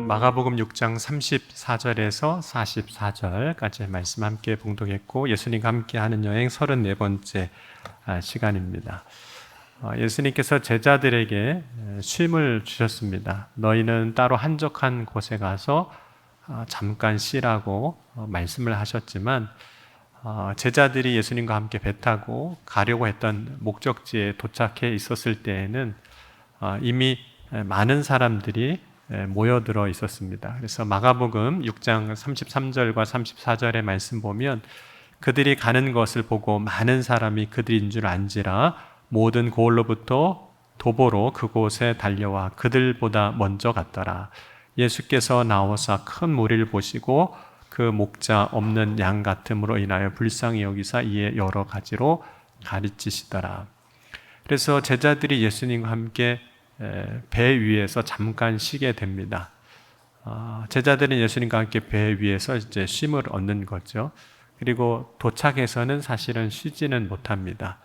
마가복음 6장 34절에서 44절까지의 말씀 함께 봉독했고 예수님과 함께하는 여행 34번째 시간입니다. 예수님께서 제자들에게 쉼을 주셨습니다. 너희는 따로 한적한 곳에 가서 잠깐 쉬라고 말씀을 하셨지만 제자들이 예수님과 함께 배 타고 가려고 했던 목적지에 도착해 있었을 때에는 이미 많은 사람들이 모여들어 있었습니다. 그래서 마가복음 6장 33절과 34절의 말씀 보면 그들이 가는 것을 보고 많은 사람이 그들인 줄 안지라 모든 고을로부터 도보로 그곳에 달려와 그들보다 먼저 갔더라. 예수께서 나오사 큰 무리를 보시고 그 목자 없는 양 같음으로 인하여 불쌍히 여기사 이에 여러 가지로 가르치시더라. 그래서 제자들이 예수님과 함께 배 위에서 잠깐 쉬게 됩니다. 제자들은 예수님과 함께 배 위에서 이제 쉼을 얻는 거죠. 그리고 도착해서는 사실은 쉬지는 못합니다.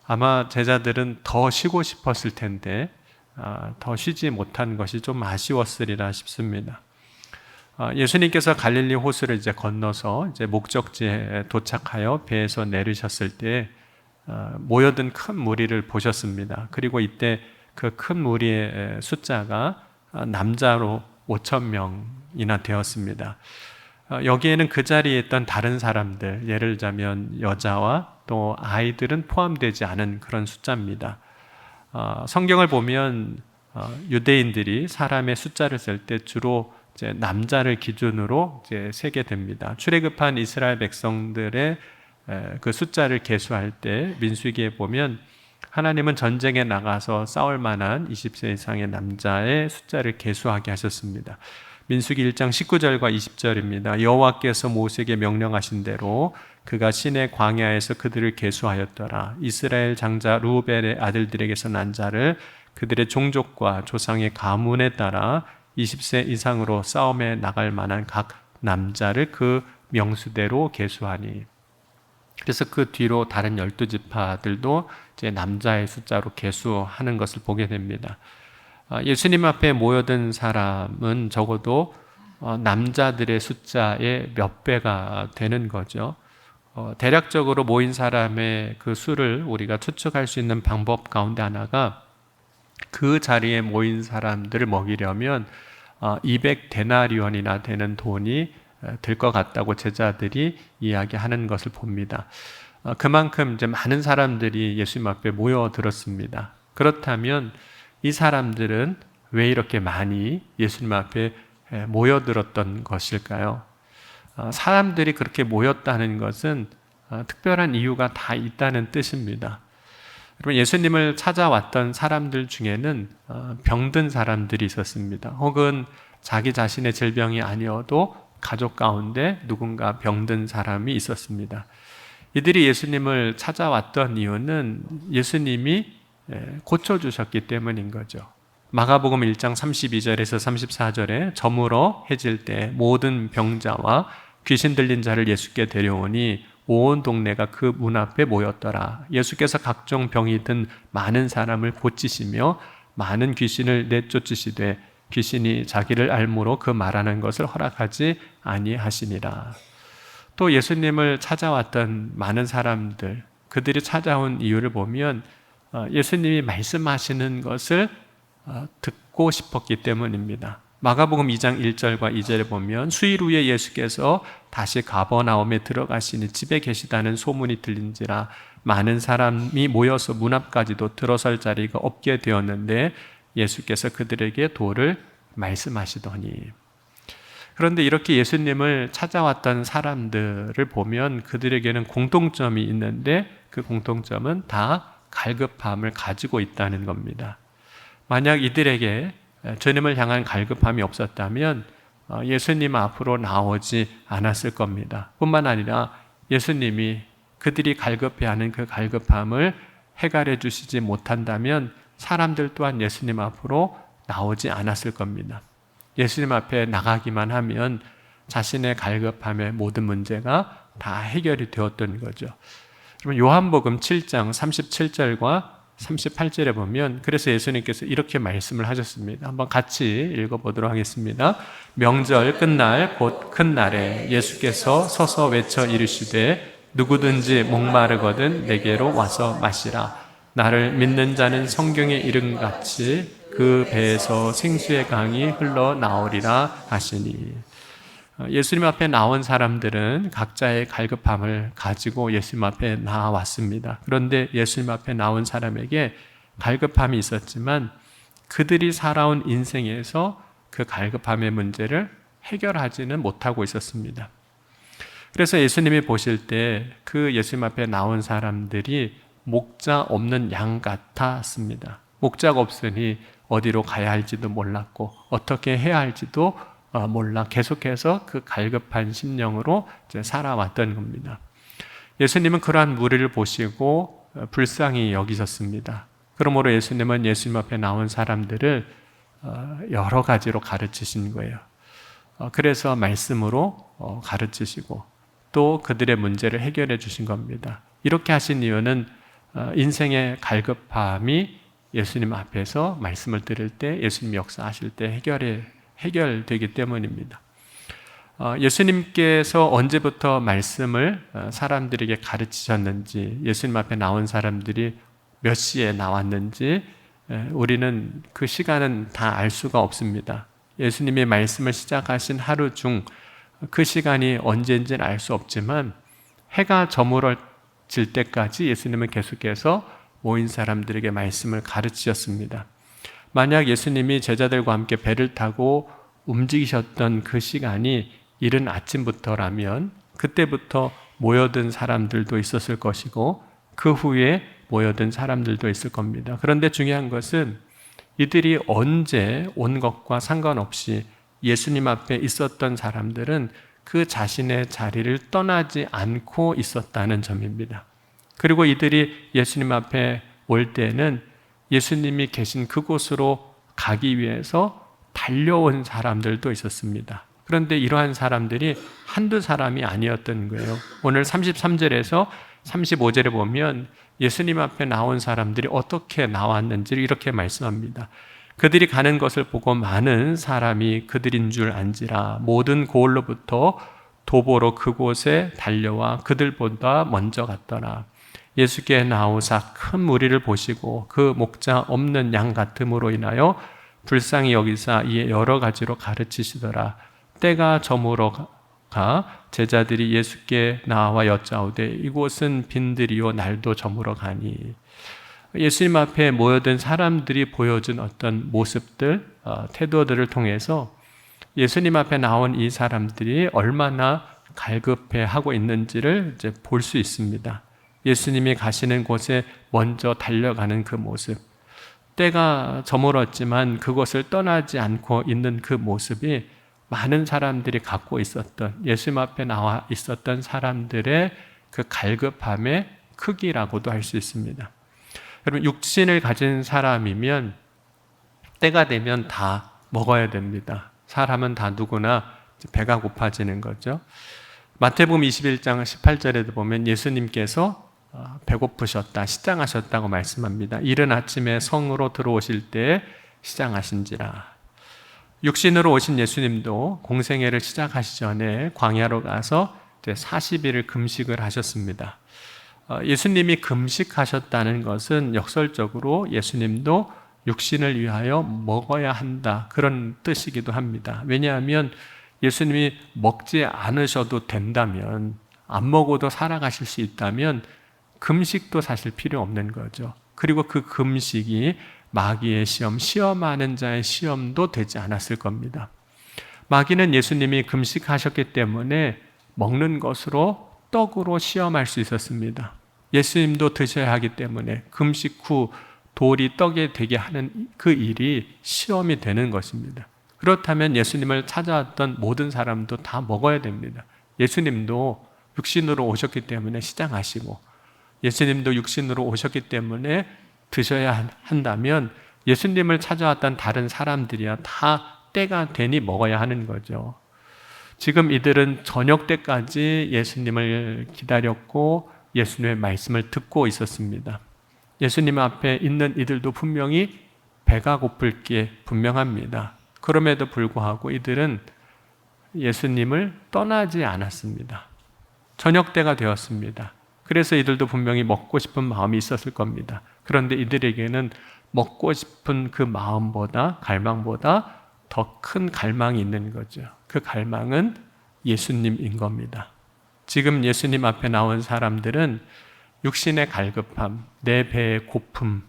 아마 제자들은 더 쉬고 싶었을 텐데 더 쉬지 못한 것이 좀 아쉬웠으리라 싶습니다. 예수님께서 갈릴리 호수를 이제 건너서 이제 목적지에 도착하여 배에서 내리셨을 때 모여든 큰 무리를 보셨습니다. 그리고 이때 그 큰 무리의 숫자가 남자로 5,000명이나 되었습니다. 여기에는 그 자리에 있던 다른 사람들, 예를 들자면 여자와 또 아이들은 포함되지 않은 그런 숫자입니다. 성경을 보면 유대인들이 사람의 숫자를 쓸 때 주로 이제 남자를 기준으로 이제 세게 됩니다. 출애굽한 이스라엘 백성들의 그 숫자를 계수할 때 민수기에 보면 하나님은 전쟁에 나가서 싸울 만한 20세 이상의 남자의 숫자를 계수하게 하셨습니다. 민수기 1장 19절과 20절입니다. 여호와께서 모세에게 명령하신 대로 그가 시내 광야에서 그들을 계수하였더라. 이스라엘 장자 르우벨의 아들들에게서 난 자를 그들의 종족과 조상의 가문에 따라 20세 이상으로 싸움에 나갈 만한 각 남자를 그 명수대로 계수하니. 그래서 그 뒤로 다른 12지파들도 이제 남자의 숫자로 계수하는 것을 보게 됩니다. 예수님 앞에 모여든 사람은 적어도 남자들의 숫자의 몇 배가 되는 거죠. 대략적으로 모인 사람의 그 수를 우리가 추측할 수 있는 방법 가운데 하나가 그 자리에 모인 사람들을 먹이려면 200데나리온이나 되는 돈이 들 것 같다고 제자들이 이야기하는 것을 봅니다. 그만큼 이제 많은 사람들이 예수님 앞에 모여들었습니다. 그렇다면 이 사람들은 왜 이렇게 많이 예수님 앞에 모여들었던 것일까요? 사람들이 그렇게 모였다는 것은 특별한 이유가 다 있다는 뜻입니다. 여러분, 예수님을 찾아왔던 사람들 중에는 병든 사람들이 있었습니다. 혹은 자기 자신의 질병이 아니어도 가족 가운데 누군가 병든 사람이 있었습니다. 이들이 예수님을 찾아왔던 이유는 예수님이 고쳐주셨기 때문인 거죠. 마가복음 1장 32절에서 34절에 저물어 해질 때 모든 병자와 귀신 들린 자를 예수께 데려오니 온 동네가 그 문 앞에 모였더라. 예수께서 각종 병이 든 많은 사람을 고치시며 많은 귀신을 내쫓으시되 귀신이 자기를 알므로 그 말하는 것을 허락하지 아니하시니라. 또 예수님을 찾아왔던 많은 사람들, 그들이 찾아온 이유를 보면 예수님이 말씀하시는 것을 듣고 싶었기 때문입니다. 마가복음 2장 1절과 2절에 보면 수일 후에 예수께서 다시 가버나움에 들어가시니 집에 계시다는 소문이 들린지라 많은 사람이 모여서 문 앞까지도 들어설 자리가 없게 되었는데 예수께서 그들에게 도를 말씀하시더니. 그런데 이렇게 예수님을 찾아왔던 사람들을 보면 그들에게는 공통점이 있는데 그 공통점은 다 갈급함을 가지고 있다는 겁니다. 만약 이들에게 주님을 향한 갈급함이 없었다면 예수님 앞으로 나오지 않았을 겁니다. 뿐만 아니라 예수님이 그들이 갈급해하는 그 갈급함을 해결해 주시지 못한다면 사람들 또한 예수님 앞으로 나오지 않았을 겁니다. 예수님 앞에 나가기만 하면 자신의 갈급함의 모든 문제가 다 해결이 되었던 거죠. 요한복음 7장 37절과 38절에 보면 그래서 예수님께서 이렇게 말씀을 하셨습니다. 한번 같이 읽어보도록 하겠습니다. 명절 끝날 곧 큰 날에 예수께서 서서 외쳐 이르시되 누구든지 목마르거든 내게로 와서 마시라. 나를 믿는 자는 성경에 이른 같이 그 배에서 생수의 강이 흘러나오리라 하시니. 예수님 앞에 나온 사람들은 각자의 갈급함을 가지고 예수님 앞에 나왔습니다. 그런데 예수님 앞에 나온 사람에게 갈급함이 있었지만 그들이 살아온 인생에서 그 갈급함의 문제를 해결하지는 못하고 있었습니다. 그래서 예수님이 보실 때 그 예수님 앞에 나온 사람들이 목자 없는 양 같았습니다. 목자가 없으니 어디로 가야 할지도 몰랐고 어떻게 해야 할지도 몰라 계속해서 그 갈급한 심령으로 살아왔던 겁니다. 예수님은 그러한 무리를 보시고 불쌍히 여기셨습니다. 그러므로 예수님은 예수님 앞에 나온 사람들을 여러 가지로 가르치신 거예요. 그래서 말씀으로 가르치시고 또 그들의 문제를 해결해 주신 겁니다. 이렇게 하신 이유는 인생의 갈급함이 예수님 앞에서 말씀을 들을 때 예수님 역사하실 때 해결되기 때문입니다. 예수님께서 언제부터 말씀을 사람들에게 가르치셨는지, 예수님 앞에 나온 사람들이 몇 시에 나왔는지 우리는 그 시간은 다 알 수가 없습니다. 예수님이 말씀을 시작하신 하루 중 그 시간이 언제인지는 알 수 없지만 해가 저물어질 때까지 예수님은 계속해서 모인 사람들에게 말씀을 가르치셨습니다. 만약 예수님이 제자들과 함께 배를 타고 움직이셨던 그 시간이 이른 아침부터라면 그때부터 모여든 사람들도 있었을 것이고 그 후에 모여든 사람들도 있을 겁니다. 그런데 중요한 것은 이들이 언제 온 것과 상관없이 예수님 앞에 있었던 사람들은 그 자신의 자리를 떠나지 않고 있었다는 점입니다. 그리고 이들이 예수님 앞에 올 때는 예수님이 계신 그곳으로 가기 위해서 달려온 사람들도 있었습니다. 그런데 이러한 사람들이 한두 사람이 아니었던 거예요. 오늘 33절에서 35절에 보면 예수님 앞에 나온 사람들이 어떻게 나왔는지를 이렇게 말씀합니다. 그들이 가는 것을 보고 많은 사람이 그들인 줄 안지라 모든 고을로부터 도보로 그곳에 달려와 그들보다 먼저 갔더라. 예수께 나오사 큰 무리를 보시고 그 목자 없는 양 같음으로 인하여 불쌍히 여기사 이에 여러 가지로 가르치시더라. 때가 저물어 가 제자들이 예수께 나와 여짜오되 이곳은 빈들이요 날도 저물어 가니. 예수님 앞에 모여든 사람들이 보여준 어떤 모습들, 태도들을 통해서 예수님 앞에 나온 이 사람들이 얼마나 갈급해하고 있는지를 이제 볼 수 있습니다. 예수님이 가시는 곳에 먼저 달려가는 그 모습, 때가 저물었지만 그것을 떠나지 않고 있는 그 모습이 많은 사람들이 갖고 있었던, 예수님 앞에 나와 있었던 사람들의 그 갈급함의 크기라고도 할 수 있습니다. 여러분, 육신을 가진 사람이면 때가 되면 다 먹어야 됩니다. 사람은 다 누구나 배가 고파지는 거죠. 마태복음 21장 18절에도 보면 예수님께서 배고프셨다, 시장하셨다고 말씀합니다. 이른 아침에 성으로 들어오실 때 시장하신지라. 육신으로 오신 예수님도 공생애를 시작하시기 전에 광야로 가서 40일을 금식을 하셨습니다. 예수님이 금식하셨다는 것은 역설적으로 예수님도 육신을 위하여 먹어야 한다, 그런 뜻이기도 합니다. 왜냐하면 예수님이 먹지 않으셔도 된다면, 안 먹어도 살아가실 수 있다면 금식도 사실 필요 없는 거죠. 그리고 그 금식이 마귀의 시험, 시험하는 자의 시험도 되지 않았을 겁니다. 마귀는 예수님이 금식하셨기 때문에 먹는 것으로, 떡으로 시험할 수 있었습니다. 예수님도 드셔야 하기 때문에 금식 후 돌이 떡에 되게 하는 그 일이 시험이 되는 것입니다. 그렇다면 예수님을 찾아왔던 모든 사람도 다 먹어야 됩니다. 예수님도 육신으로 오셨기 때문에 시장하시고, 예수님도 육신으로 오셨기 때문에 드셔야 한다면 예수님을 찾아왔던 다른 사람들이야 다 때가 되니 먹어야 하는 거죠. 지금 이들은 저녁 때까지 예수님을 기다렸고 예수님의 말씀을 듣고 있었습니다. 예수님 앞에 있는 이들도 분명히 배가 고플 게 분명합니다. 그럼에도 불구하고 이들은 예수님을 떠나지 않았습니다. 저녁 때가 되었습니다. 그래서 이들도 분명히 먹고 싶은 마음이 있었을 겁니다. 그런데 이들에게는 먹고 싶은 그 마음보다, 갈망보다 더 큰 갈망이 있는 거죠. 그 갈망은 예수님인 겁니다. 지금 예수님 앞에 나온 사람들은 육신의 갈급함, 내 배의 고픔,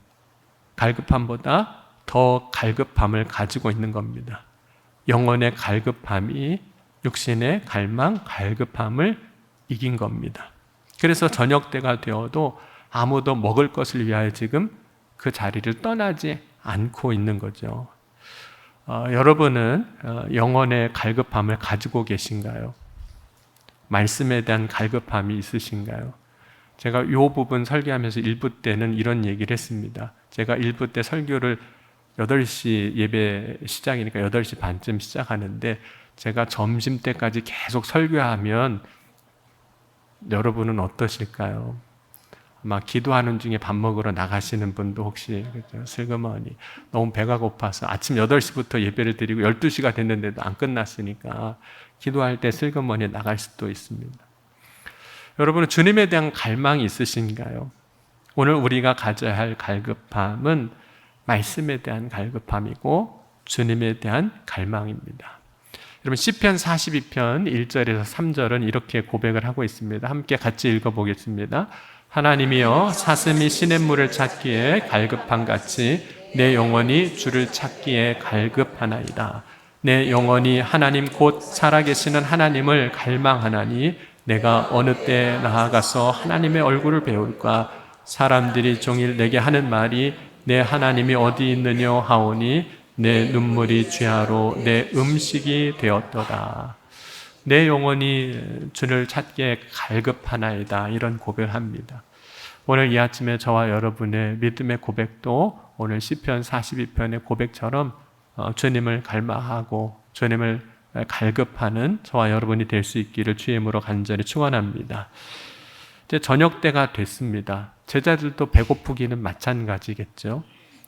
갈급함보다 더 갈급함을 가지고 있는 겁니다. 영혼의 갈급함이 육신의 갈망, 갈급함을 이긴 겁니다. 그래서 저녁 때가 되어도 아무도 먹을 것을 위하여 지금 그 자리를 떠나지 않고 있는 거죠. 여러분은 영혼의 갈급함을 가지고 계신가요? 말씀에 대한 갈급함이 있으신가요? 제가 이 부분 설교하면서 1부 때는 이런 얘기를 했습니다. 제가 1부 때 설교를 8시 예배 시작이니까 8시 반쯤 시작하는데 제가 점심때까지 계속 설교하면 여러분은 어떠실까요? 아마 기도하는 중에 밥 먹으러 나가시는 분도 혹시 그렇죠? 슬그머니 너무 배가 고파서 아침 8시부터 예배를 드리고 12시가 됐는데도 안 끝났으니까 기도할 때 슬그머니 나갈 수도 있습니다. 여러분은 주님에 대한 갈망이 있으신가요? 오늘 우리가 가져야 할 갈급함은 말씀에 대한 갈급함이고 주님에 대한 갈망입니다. 여러분 시편 42편 1절에서 3절은 이렇게 고백을 하고 있습니다. 함께 같이 읽어보겠습니다. 하나님이여 사슴이 시냇물을 찾기에 갈급함같이 내 영혼이 주를 찾기에 갈급하나이다. 내 영혼이 하나님 곧 살아계시는 하나님을 갈망하나니 내가 어느 때 나아가서 하나님의 얼굴을 배울까? 사람들이 종일 내게 하는 말이 내 하나님이 어디 있느냐 하오니 내 눈물이 죄하로 내 음식이 되었도다. 내 영혼이 주를 찾기에 갈급하나이다. 이런 고백을 합니다. 오늘 이 아침에 저와 여러분의 믿음의 고백도 오늘 시편 42편의 고백처럼 주님을 갈망하고 주님을 갈급하는 저와 여러분이 될 수 있기를 주의 이름으로 간절히 축원합니다. 이제 저녁 때가 됐습니다. 제자들도 배고프기는 마찬가지겠죠.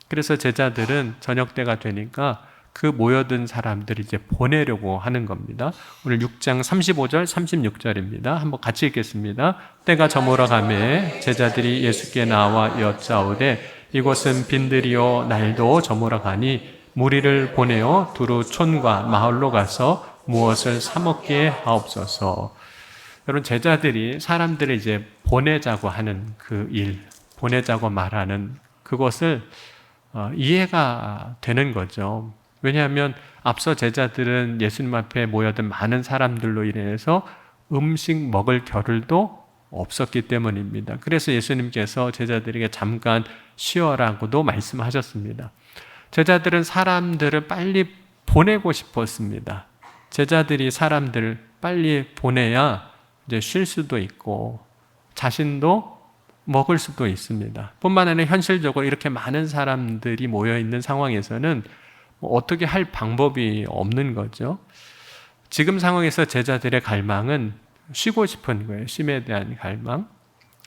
그래서 제자들은 저녁 때가 되니까 그 모여든 사람들이 이제 보내려고 하는 겁니다. 오늘 6장 35절, 36절입니다. 한번 같이 읽겠습니다. 때가 저물어 가매 제자들이 예수께 나와 여짜오되 이곳은 빈들이요 날도 저물어 가니 무리를 보내어 두루 촌과 마을로 가서 무엇을 사 먹게 하옵소서. 여러분 제자들이 사람들을 이제 보내자고 하는 그 일, 보내자고 말하는 그것을 이해가 되는 거죠. 왜냐하면 앞서 제자들은 예수님 앞에 모여든 많은 사람들로 인해서 음식 먹을 겨를도 없었기 때문입니다. 그래서 예수님께서 제자들에게 잠깐 쉬어라고도 말씀하셨습니다. 제자들은 사람들을 빨리 보내고 싶었습니다. 제자들이 사람들을 빨리 보내야 이제 쉴 수도 있고 자신도 먹을 수도 있습니다. 뿐만 아니라 현실적으로 이렇게 많은 사람들이 모여 있는 상황에서는 어떻게 할 방법이 없는 거죠. 지금 상황에서 제자들의 갈망은 쉬고 싶은 거예요. 쉼에 대한 갈망.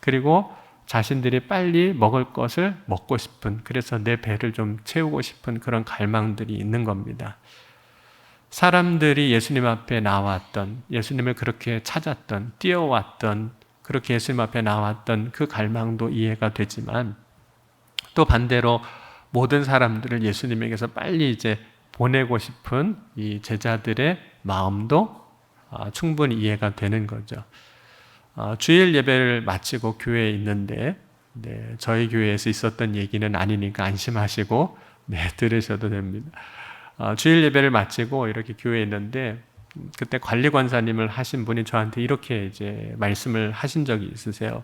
그리고 자신들이 빨리 먹을 것을 먹고 싶은, 그래서 내 배를 좀 채우고 싶은 그런 갈망들이 있는 겁니다. 사람들이 예수님 앞에 나왔던, 예수님을 그렇게 찾았던, 뛰어왔던, 그렇게 예수님 앞에 나왔던 그 갈망도 이해가 되지만 또 반대로 모든 사람들을 예수님에게서 빨리 이제 보내고 싶은 이 제자들의 마음도 충분히 이해가 되는 거죠. 주일 예배를 마치고 교회에 있는데 저희 교회에서 있었던 얘기는 아니니까 안심하시고 들으셔도 됩니다. 주일 예배를 마치고 이렇게 교회에 있는데 그때 관리관사님을 하신 분이 저한테 이렇게 이제 말씀을 하신 적이 있으세요.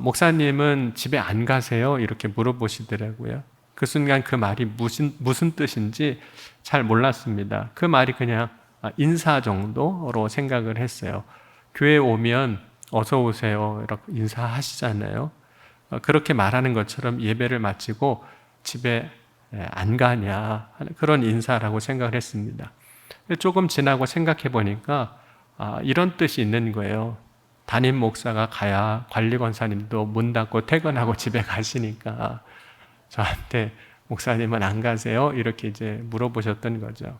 목사님은 집에 안 가세요? 이렇게 물어보시더라고요. 그 순간 그 말이 무슨 뜻인지 잘 몰랐습니다. 그 말이 그냥 인사 정도로 생각을 했어요. 교회 오면 어서 오세요 이렇게 인사하시잖아요. 그렇게 말하는 것처럼 예배를 마치고 집에 안 가냐 하는 그런 인사라고 생각을 했습니다. 조금 지나고 생각해 보니까 이런 뜻이 있는 거예요. 담임 목사가 가야 관리 권사님도 문 닫고 퇴근하고 집에 가시니까 저한테 목사님은 안 가세요? 이렇게 이제 물어보셨던 거죠.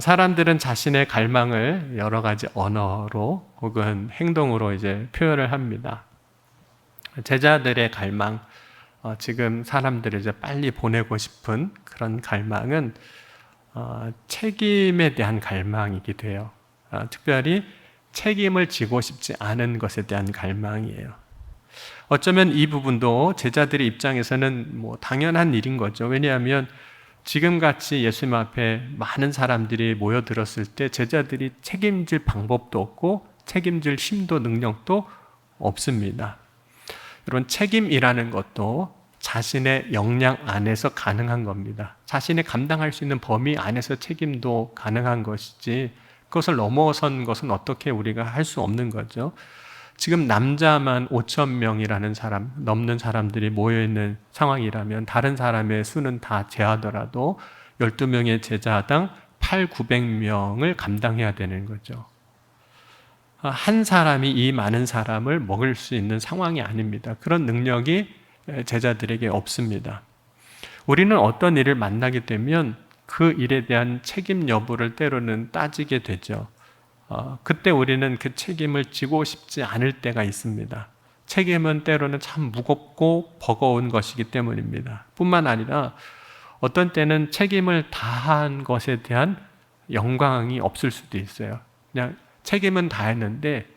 사람들은 자신의 갈망을 여러 가지 언어로 혹은 행동으로 이제 표현을 합니다. 제자들의 갈망, 지금 사람들을 이제 빨리 보내고 싶은 그런 갈망은 책임에 대한 갈망이기도 해요. 특별히 책임을 지고 싶지 않은 것에 대한 갈망이에요. 어쩌면 이 부분도 제자들의 입장에서는 뭐 당연한 일인 거죠. 왜냐하면 지금같이 예수님 앞에 많은 사람들이 모여들었을 때 제자들이 책임질 방법도 없고 책임질 힘도 능력도 없습니다. 여러분, 책임이라는 것도 자신의 역량 안에서 가능한 겁니다. 자신이 감당할 수 있는 범위 안에서 책임도 가능한 것이지 그것을 넘어선 것은 어떻게 우리가 할 수 없는 거죠. 지금 남자만 5,000명이라는 사람, 넘는 사람들이 모여있는 상황이라면 다른 사람의 수는 다 제하더라도 12명의 제자당 800~900명을 감당해야 되는 거죠. 한 사람이 이 많은 사람을 먹을 수 있는 상황이 아닙니다. 그런 능력이 제자들에게 없습니다. 우리는 어떤 일을 만나게 되면 그 일에 대한 책임 여부를 때로는 따지게 되죠. 그때 우리는 그 책임을 지고 싶지 않을 때가 있습니다. 책임은 때로는 참 무겁고 버거운 것이기 때문입니다. 뿐만 아니라 어떤 때는 책임을 다한 것에 대한 영광이 없을 수도 있어요. 그냥 책임은 다했는데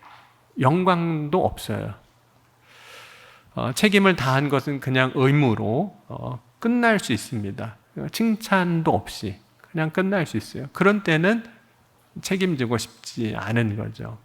영광도 없어요. 책임을 다한 것은 그냥 의무로 끝날 수 있습니다. 칭찬도 없이 그냥 끝날 수 있어요. 그런 때는 책임지고 싶지 않은 거죠.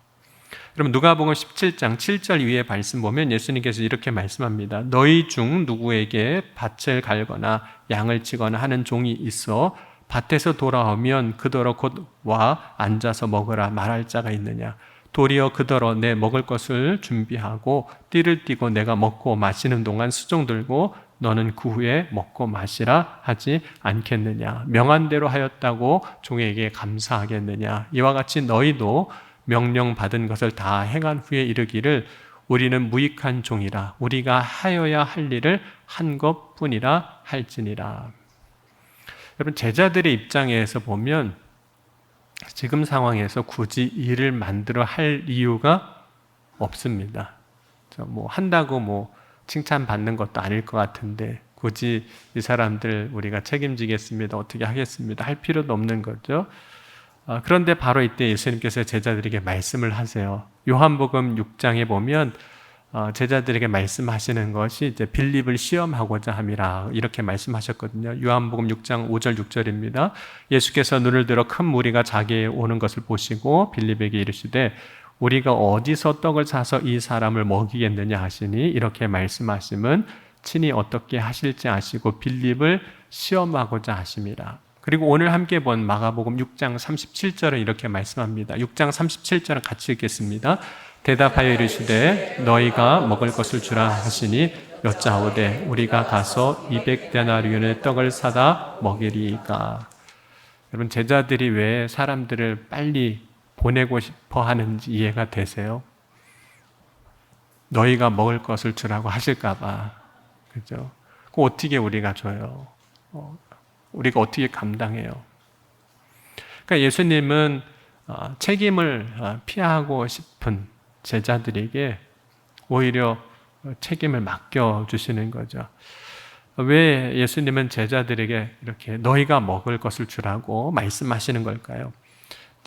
여러분, 누가복음 17장 7절 이후의 말씀 보면 예수님께서 이렇게 말씀합니다. 너희 중 누구에게 밭을 갈거나 양을 치거나 하는 종이 있어 밭에서 돌아오면 그더러 곧 와 앉아서 먹으라 말할 자가 있느냐. 도리어 그더러 내 먹을 것을 준비하고 띠를 띠고 내가 먹고 마시는 동안 수종 들고 너는 그 후에 먹고 마시라 하지 않겠느냐. 명한 대로 하였다고 종에게 감사하겠느냐. 이와 같이 너희도 명령받은 것을 다 행한 후에 이르기를 우리는 무익한 종이라 우리가 하여야 할 일을 한 것뿐이라 할지니라. 여러분, 제자들의 입장에서 보면 지금 상황에서 굳이 일을 만들어 할 이유가 없습니다. 뭐 한다고 칭찬받는 것도 아닐 것 같은데 굳이 이 사람들 우리가 책임지겠습니다, 어떻게 하겠습니다 할 필요도 없는 거죠. 그런데 바로 이때 예수님께서 제자들에게 말씀을 하세요. 요한복음 6장에 보면 제자들에게 말씀하시는 것이 이제 빌립을 시험하고자 함이라 이렇게 말씀하셨거든요. 요한복음 6장 5절 6절입니다. 예수께서 눈을 들어 큰 무리가 자기에 오는 것을 보시고 빌립에게 이르시되 우리가 어디서 떡을 사서 이 사람을 먹이겠느냐 하시니 이렇게 말씀하심은 친히 어떻게 하실지 아시고 빌립을 시험하고자 하심이라. 그리고 오늘 함께 본 마가복음 6장 37절은 이렇게 말씀합니다. 6장 37절은 같이 읽겠습니다. 대답하여 이르시되 너희가 먹을 것을 주라 하시니 여짜오되 우리가 가서 200데나리온의 떡을 사다 먹이리이까. 여러분, 제자들이 왜 사람들을 빨리 보내고 싶어 하는지 이해가 되세요? 너희가 먹을 것을 주라고 하실까 봐. 그죠? 그거 어떻게 우리가 줘요? 우리가 어떻게 감당해요? 그러니까 예수님은 책임을 피하고 싶은 제자들에게 오히려 책임을 맡겨주시는 거죠. 왜 예수님은 제자들에게 이렇게 너희가 먹을 것을 주라고 말씀하시는 걸까요?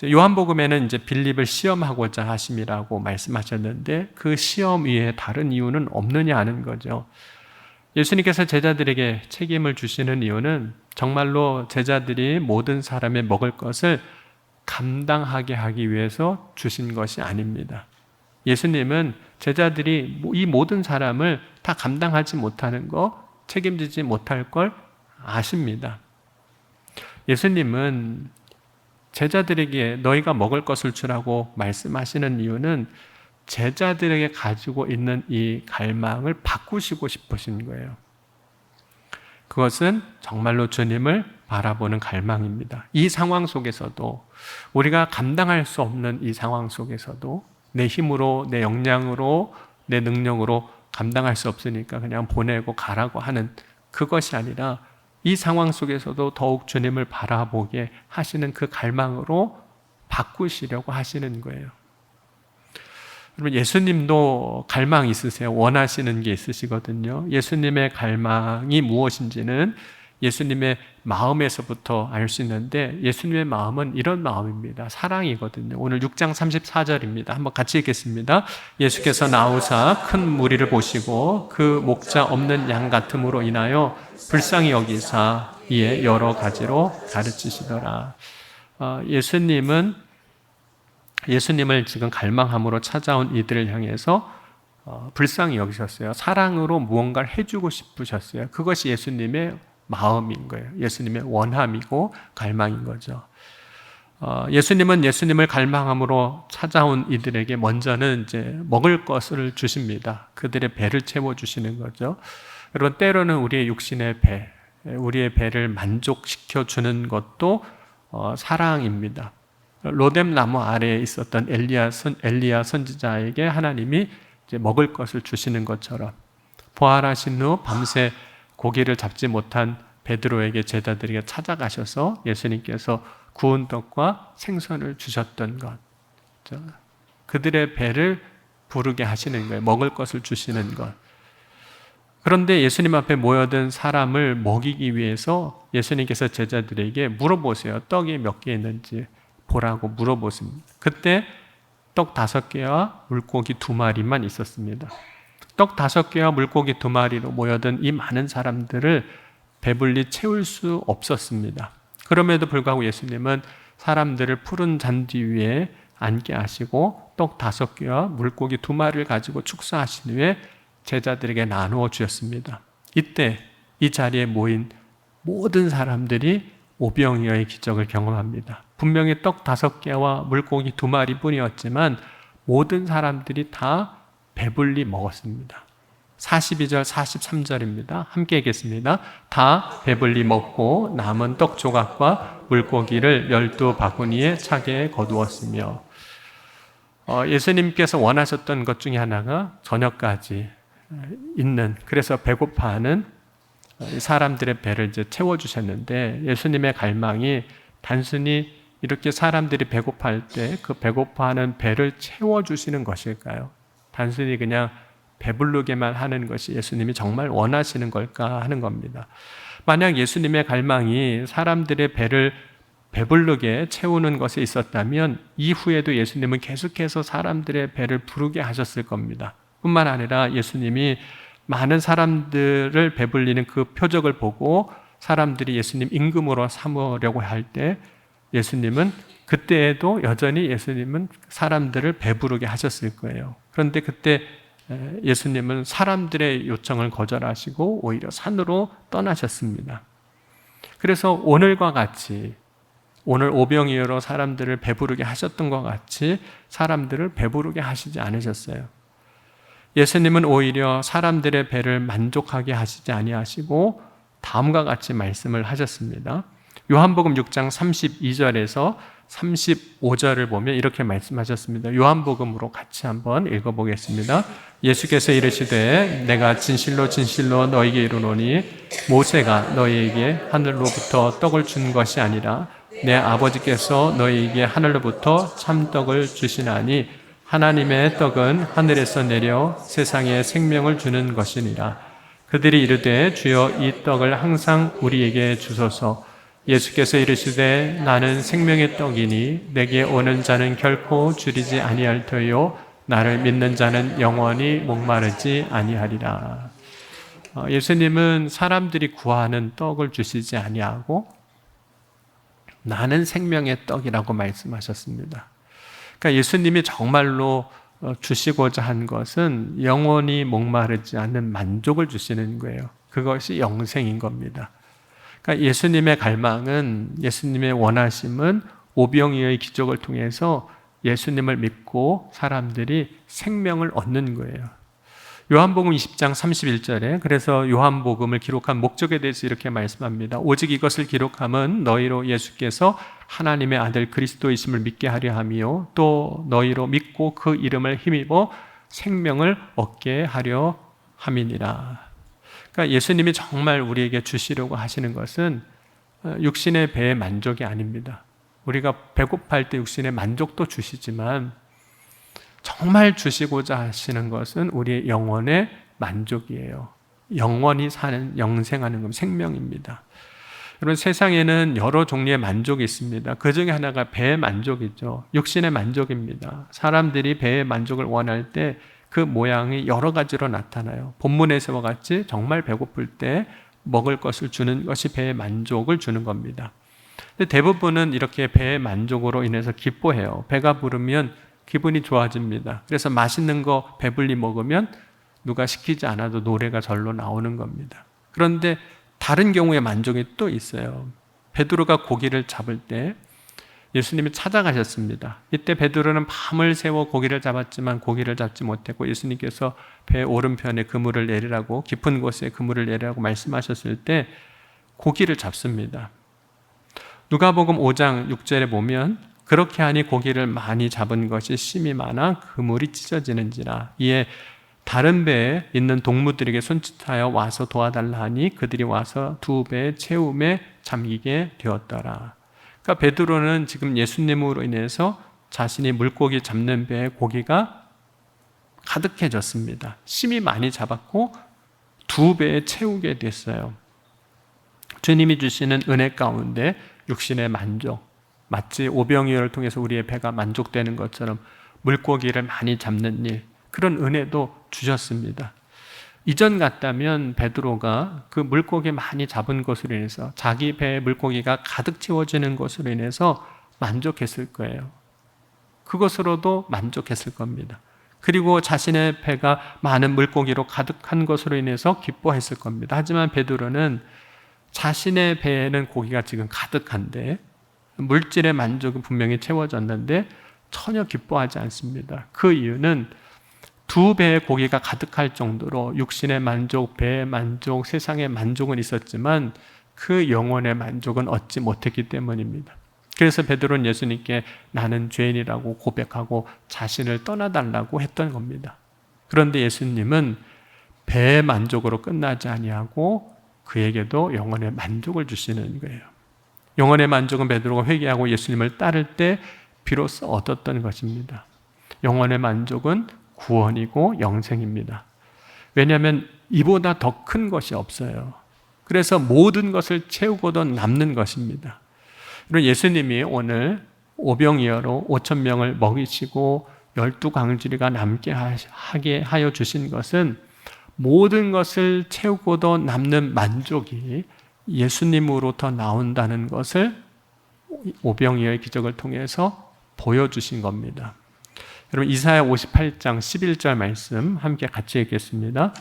요한복음에는 이제 빌립을 시험하고자 하심이라고 말씀하셨는데 그 시험 위에 다른 이유는 없느냐 하는 거죠. 예수님께서 제자들에게 책임을 주시는 이유는 정말로 제자들이 모든 사람의 먹을 것을 감당하게 하기 위해서 주신 것이 아닙니다. 예수님은 제자들이 이 모든 사람을 다 감당하지 못하는 거, 책임지지 못할 걸 아십니다. 예수님은 제자들에게 너희가 먹을 것을 주라고 말씀하시는 이유는 제자들에게 가지고 있는 이 갈망을 바꾸시고 싶으신 거예요. 그것은 정말로 주님을 바라보는 갈망입니다. 이 상황 속에서도, 우리가 감당할 수 없는 이 상황 속에서도 내 힘으로, 내 역량으로, 내 능력으로 감당할 수 없으니까 그냥 보내고 가라고 하는 그것이 아니라 이 상황 속에서도 더욱 주님을 바라보게 하시는 그 갈망으로 바꾸시려고 하시는 거예요. 여러분, 예수님도 갈망 있으세요? 원하시는 게 있으시거든요. 예수님의 갈망이 무엇인지는 예수님의 마음에서부터 알 수 있는데, 예수님의 마음은 이런 마음입니다. 사랑이거든요. 오늘 6장 34절입니다. 한번 같이 읽겠습니다. 예수께서 나오사 큰 무리를 보시고 그 목자 없는 양 같음으로 인하여 불쌍히 여기사 이에 여러 가지로 가르치시더라. 예수님을 지금 갈망함으로 찾아온 이들을 향해서 불쌍히 여기셨어요. 사랑으로 무언가를 해주고 싶으셨어요. 그것이 예수님의 마음인 거예요. 예수님의 원함이고 갈망인 거죠. 예수님은 예수님을 갈망함으로 찾아온 이들에게 먼저는 이제 먹을 것을 주십니다. 그들의 배를 채워주시는 거죠. 여러분, 때로는 우리의 육신의 배, 우리의 배를 만족시켜 주는 것도 사랑입니다. 로뎀 나무 아래에 있었던 엘리야 선지자에게 하나님이 이제 먹을 것을 주시는 것처럼, 부활하신 후 밤새 고기를 잡지 못한 베드로에게 제자들에게 찾아가셔서 예수님께서 구운 떡과 생선을 주셨던 것, 그들의 배를 부르게 하시는 거예요. 먹을 것을 주시는 것. 그런데 예수님 앞에 모여든 사람을 먹이기 위해서 예수님께서 제자들에게 물어보세요. 떡이 몇 개 있는지 보라고 물어보십니다. 그때 떡 5개와 물고기 2마리만 있었습니다. 떡 5개와 물고기 2마리로 모여든 이 많은 사람들을 배불리 채울 수 없었습니다. 그럼에도 불구하고 예수님은 사람들을 푸른 잔디 위에 앉게 하시고 떡 5개와 물고기 2마리를 가지고 축사하신 후에 제자들에게 나누어 주셨습니다. 이때 이 자리에 모인 모든 사람들이 오병이어의 기적을 경험합니다. 분명히 떡 5개와 물고기 2마리 뿐이었지만 모든 사람들이 다 배불리 먹었습니다. 42절, 43절입니다. 함께 읽겠습니다. 다 배불리 먹고 남은 떡 조각과 물고기를 12바구니에 차게 거두었으며, 예수님께서 원하셨던 것 중에 하나가 저녁까지 있는, 그래서 배고파하는 사람들의 배를 이제 채워주셨는데, 예수님의 갈망이 단순히 이렇게 사람들이 배고파할 때 그 배고파하는 배를 채워주시는 것일까요? 단순히 그냥 배부르게만 하는 것이 예수님이 정말 원하시는 걸까 하는 겁니다. 만약 예수님의 갈망이 사람들의 배를 배부르게 채우는 것에 있었다면 이후에도 예수님은 계속해서 사람들의 배를 부르게 하셨을 겁니다. 뿐만 아니라 예수님이 많은 사람들을 배불리는 그 표적을 보고 사람들이 예수님 임금으로 삼으려고 할 때 예수님은 그때에도 여전히 예수님은 사람들을 배부르게 하셨을 거예요. 그런데 그때 예수님은 사람들의 요청을 거절하시고 오히려 산으로 떠나셨습니다. 그래서 오늘과 같이, 오늘 오병이어로 사람들을 배부르게 하셨던 것 같이 사람들을 배부르게 하시지 않으셨어요. 예수님은 오히려 사람들의 배를 만족하게 하시지 아니하시고 다음과 같이 말씀을 하셨습니다. 요한복음 6장 32절에서 35절을 보면 이렇게 말씀하셨습니다. 요한복음으로 같이 한번 읽어보겠습니다. 예수께서 이르시되 내가 진실로 진실로 너희에게 이르노니 모세가 너희에게 하늘로부터 떡을 준 것이 아니라 내 아버지께서 너희에게 하늘로부터 참떡을 주시나니 하나님의 떡은 하늘에서 내려 세상에 생명을 주는 것이니라. 그들이 이르되 주여 이 떡을 항상 우리에게 주소서. 예수께서 이르시되 나는 생명의 떡이니 내게 오는 자는 결코 줄이지 아니할 터요 나를 믿는 자는 영원히 목마르지 아니하리라. 예수님은 사람들이 구하는 떡을 주시지 아니하고 나는 생명의 떡이라고 말씀하셨습니다. 그러니까 예수님이 정말로 주시고자 한 것은 영원히 목마르지 않는 만족을 주시는 거예요. 그것이 영생인 겁니다. 그러니까 예수님의 갈망은, 예수님의 원하심은 오병이어의 기적을 통해서 예수님을 믿고 사람들이 생명을 얻는 거예요. 요한복음 20장 31절에 그래서 요한복음을 기록한 목적에 대해서 이렇게 말씀합니다. 오직 이것을 기록함은 너희로 예수께서 하나님의 아들 그리스도이심을 믿게 하려 함이요 또 너희로 믿고 그 이름을 힘입어 생명을 얻게 하려 함이니라. 그러니까 예수님이 정말 우리에게 주시려고 하시는 것은 육신의 배의 만족이 아닙니다. 우리가 배고파할 때 육신의 만족도 주시지만 정말 주시고자 하시는 것은 우리의 영혼의 만족이에요. 영원히 사는, 영생하는 것, 생명입니다. 여러분, 세상에는 여러 종류의 만족이 있습니다. 그 중에 하나가 배의 만족이죠. 육신의 만족입니다. 사람들이 배의 만족을 원할 때 그 모양이 여러 가지로 나타나요. 본문에서와 같이 정말 배고플 때 먹을 것을 주는 것이 배의 만족을 주는 겁니다. 근데 대부분은 이렇게 배의 만족으로 인해서 기뻐해요. 배가 부르면 기분이 좋아집니다. 그래서 맛있는 거 배불리 먹으면 누가 시키지 않아도 노래가 절로 나오는 겁니다. 그런데 다른 경우의 만족이 또 있어요. 베드로가 고기를 잡을 때 예수님이 찾아가셨습니다. 이때 베드로는 밤을 새워 고기를 잡았지만 고기를 잡지 못했고 예수님께서 배 오른편에 그물을 내리라고 깊은 곳에 그물을 내리라고 말씀하셨을 때 고기를 잡습니다. 누가복음 5장 6절에 보면 그렇게 하니 고기를 많이 잡은 것이 심이 많아 그물이 찢어지는지라. 이에 다른 배에 있는 동무들에게 손짓하여 와서 도와달라 하니 그들이 와서 두 배의 채움에 잠기게 되었더라. 그러니까 베드로는 지금 예수님으로 인해서 자신이 물고기 잡는 배에 고기가 가득해졌습니다. 심이 많이 잡았고 두 배에 채우게 됐어요. 주님이 주시는 은혜 가운데 육신의 만족, 마치 오병이어를 통해서 우리의 배가 만족되는 것처럼 물고기를 많이 잡는 일, 그런 은혜도 주셨습니다. 이전 같다면 베드로가 그 물고기 많이 잡은 것으로 인해서 자기 배에 물고기가 가득 채워지는 것으로 인해서 만족했을 거예요. 그것으로도 만족했을 겁니다. 그리고 자신의 배가 많은 물고기로 가득한 것으로 인해서 기뻐했을 겁니다. 하지만 베드로는 자신의 배에는 고기가 지금 가득한데 물질의 만족은 분명히 채워졌는데 전혀 기뻐하지 않습니다. 그 이유는 두 배의 고기가 가득할 정도로 육신의 만족, 배의 만족, 세상의 만족은 있었지만 그 영혼의 만족은 얻지 못했기 때문입니다. 그래서 베드로는 예수님께 나는 죄인이라고 고백하고 자신을 떠나달라고 했던 겁니다. 그런데 예수님은 배의 만족으로 끝나지 아니하고 그에게도 영혼의 만족을 주시는 거예요. 영혼의 만족은 베드로가 회개하고 예수님을 따를 때 비로소 얻었던 것입니다. 영혼의 만족은 구원이고 영생입니다. 왜냐하면 이보다 더 큰 것이 없어요. 그래서 모든 것을 채우고도 남는 것입니다. 그리고 예수님이 오늘 오병이어로 5,000명을 먹이시고 12광주리가 남게 하게 하여 주신 것은 모든 것을 채우고도 남는 만족이 예수님으로부터 나온다는 것을 오병이어의 기적을 통해서 보여주신 겁니다. 여러분 이사야 58장 11절 말씀 함께 같이 읽겠습니다.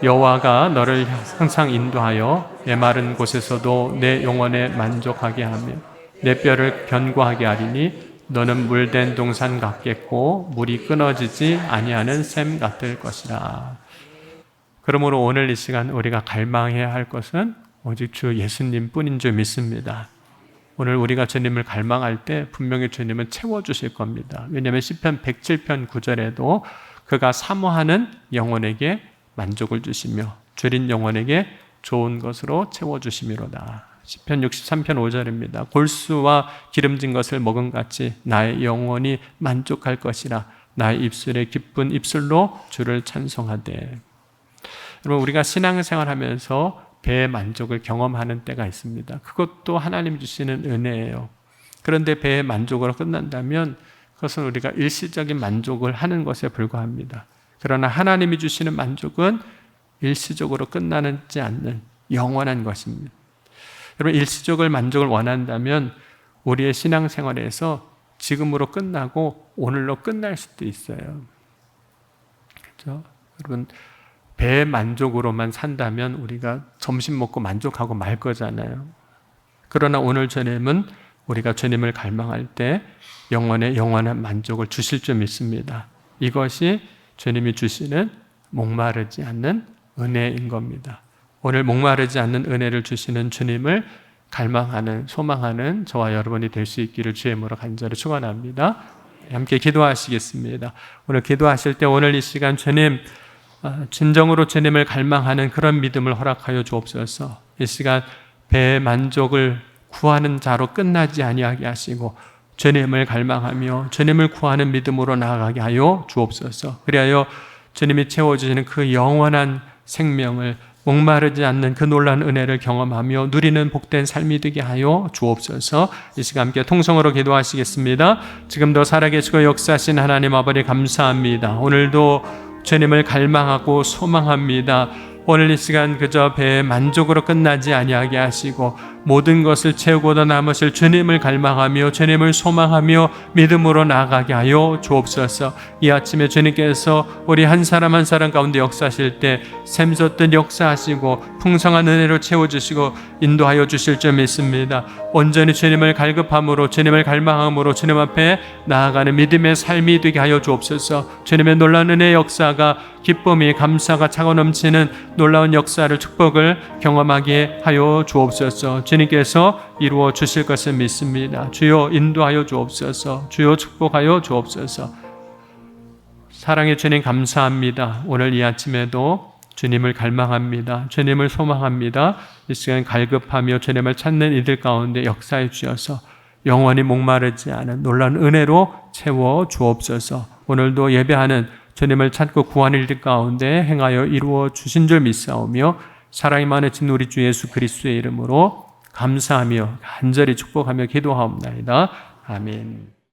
여호와가 너를 항상 인도하여 메마른 곳에서도 내 영혼에 만족하게 하며 내 뼈를 견고하게 하리니 너는 물된 동산 같겠고 물이 끊어지지 아니하는 샘 같을 것이라. 그러므로 오늘 이 시간 우리가 갈망해야 할 것은 오직 주 예수님 뿐인 줄 믿습니다. 오늘 우리가 주님을 갈망할 때 분명히 주님은 채워주실 겁니다. 왜냐하면 시편 107편 9절에도 그가 사모하는 영혼에게 만족을 주시며 줄인 영혼에게 좋은 것으로 채워주심이로다. 시편 63편 5절입니다. 골수와 기름진 것을 먹은 같이 나의 영혼이 만족할 것이라. 나의 입술에 기쁜 입술로 주를 찬송하되. 여러분 우리가 신앙생활하면서 배의 만족을 경험하는 때가 있습니다. 그것도 하나님 주시는 은혜예요. 그런데 배의 만족으로 끝난다면 그것은 우리가 일시적인 만족을 하는 것에 불과합니다. 그러나 하나님이 주시는 만족은 일시적으로 끝나지 않는 영원한 것입니다. 여러분 일시적인 만족을 원한다면 우리의 신앙생활에서 지금으로 끝나고 오늘로 끝날 수도 있어요. 그렇죠? 여러분 배의 만족으로만 산다면 우리가 점심 먹고 만족하고 말 거잖아요. 그러나 오늘 주님은 우리가 주님을 갈망할 때 영혼의 영원한 만족을 주실 줄 믿습니다. 이것이 주님이 주시는 목마르지 않는 은혜인 겁니다. 오늘 목마르지 않는 은혜를 주시는 주님을 갈망하는, 소망하는 저와 여러분이 될 수 있기를 주의 이름으로 간절히 축원합니다. 함께 기도하시겠습니다. 오늘 기도하실 때 오늘 이 시간 주님, 진정으로 주님을 갈망하는 그런 믿음을 허락하여 주옵소서. 이 시간 배의 만족을 구하는 자로 끝나지 아니하게 하시고 주님을 갈망하며 주님을 구하는 믿음으로 나아가게 하여 주옵소서. 그리하여 주님이 채워주시는 그 영원한 생명을, 목마르지 않는 그 놀라운 은혜를 경험하며 누리는 복된 삶이 되게 하여 주옵소서. 이 시간 함께 통성으로 기도하시겠습니다. 지금도 살아계시고 역사하신 하나님 아버지 감사합니다. 오늘도 주님을 갈망하고 소망합니다. 오늘 이 시간 그저 배의 만족으로 끝나지 아니하게 하시고 모든 것을 채우고도 남으실 주님을 갈망하며 주님을 소망하며 믿음으로 나아가게 하여 주옵소서. 이 아침에 주님께서 우리 한 사람 한 사람 가운데 역사하실 때 샘솟듯 역사하시고 풍성한 은혜로 채워주시고 인도하여 주실 줄 믿습니다. 온전히 주님을 갈급함으로 주님을 갈망함으로 주님 앞에 나아가는 믿음의 삶이 되게 하여 주옵소서. 주님의 놀라운 은혜의 역사가, 기쁨이, 감사가 차고 넘치는 놀라운 역사를, 축복을 경험하게 하여 주옵소서. 주님께서 이루어 주실 것을 믿습니다. 주여 인도하여 주옵소서. 주여 축복하여 주옵소서. 사랑의 주님 감사합니다. 오늘 이 아침에도 주님을 갈망합니다. 주님을 소망합니다. 이 시간 갈급하며 주님을 찾는 이들 가운데 역사해 주셔서 영원히 목마르지 않은 놀라운 은혜로 채워 주옵소서. 오늘도 예배하는 주님을 찾고 구하는 일들 가운데 행하여 이루어 주신 줄 믿사오며 사랑이 많으신 우리 주 예수 그리스도의 이름으로 감사하며 간절히 축복하며 기도하옵나이다. 아멘.